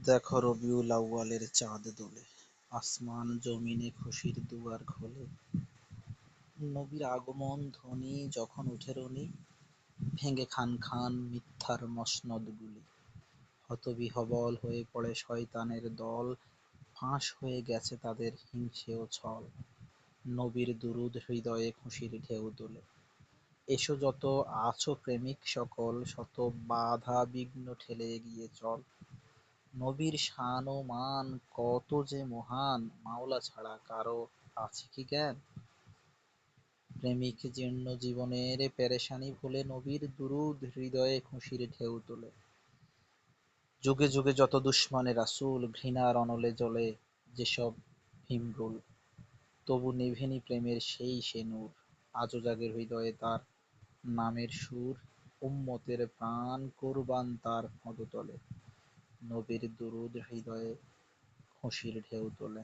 দেখো রবিউল আউয়ালের চাঁদ দোলে, আসমান জমিনে খুশির দুয়ার খোলে। নবীর আগমন ধ্বনি যখন উঠে রনি, ভেঙে খান খান মিথ্যার মসনদগুলি। হতবিহ্বল হয়ে পড়ে শয়তানের দল, ফাঁস হয়ে গেছে তাদের হিংসেয় ছল। নবীর দুরূদ হৃদয়ে খুশির ঢেউ তোলে। এসো যত আছো প্রেমিক সকল, শত বাধা বিঘ্ন ঠেলে এগিয়ে চল। নবীর শান ও মান কত যে মহান, মাওলা ছাড়া কারো আছে কি জ্ঞান? প্রেমিক জীর্ণ জীবনের পেরেশানি ভুলে নবীর দুরূদ হৃদয়ে খুশির ঢেউ তোলে। যুগে যুগে যত দুশমনে রাসূল, ঘৃণার অনলে জ্বলে যেসব ভীমরুল, তবু নেভেনি প্রেমের সে নূর। আজও জাগে হৃদয়ে তার নামের সুর, উম্মতের প্রাণ কোরবান তার পদতলে। নবীর দুরূদ হৃদয়ে খুশির ঢেউ তোলে।